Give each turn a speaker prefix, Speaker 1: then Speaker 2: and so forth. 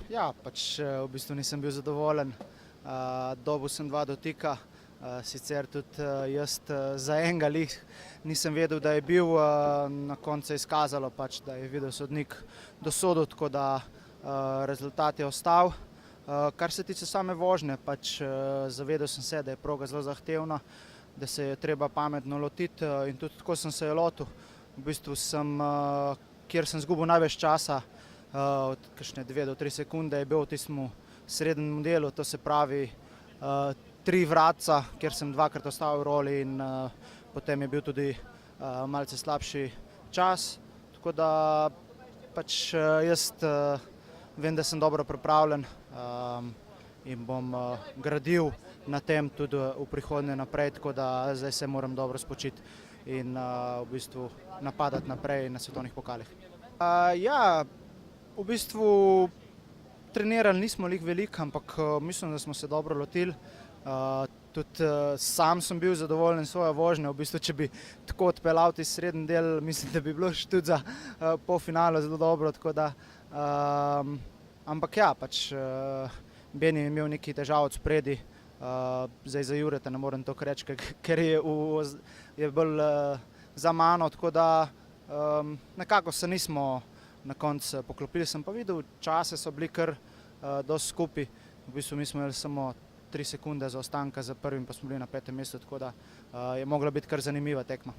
Speaker 1: Ja, v bistvu nisem bil zadovoljen. Dobil sem 2 dotika, sicer tudi jaz za enega nisem vedel, da je bil, na koncu se je izkazalo, da je video sodnik dosodil, tako da rezultat je ostal. Kar se tiče same vožnje, zavedal sem se, da je proga zelo zahtevna, da se je treba pametno lotiti in tudi tako sem se je lotil. V bistvu kjer sem izgubil največ časa, od kakšne 2 do 3 sekunde je bil v tistem srednjem delu, to se pravi 3 vratca, kjer sem 2-krat ostal v roli in potem je bil tudi malce slabši čas. Tako da jaz vem, da sem dobro pripravljen in bom gradil na tem tudi v prihodnje naprej, tako da zdaj se moram dobro spočiti in v bistvu napadati naprej na svetovnih pokalih. Ja, v bistvu trenirali nismo veliko, ampak mislim, da smo se dobro lotili. Tudi sam sem bil zadovoljen s svojo vožnjo, v bistvu, če bi tako odpeljal tisti srednji del, mislim, da bi bilo tudi za polfinale zelo dobro, tako da, ampak ja, Beni je imel nekaj težav odspredaj, zdaj za Jureta ne morem toliko reči, ker je bolj za mano, tako da nekako se nismo na koncu poklopili, sem pa videl, čase so bili kar dosti skupaj, v bistvu mi smo imeli samo 3 sekunde zaostanka za prvim, pa smo bili na 5. mestu, tako da je mogla biti kar zanimiva tekma.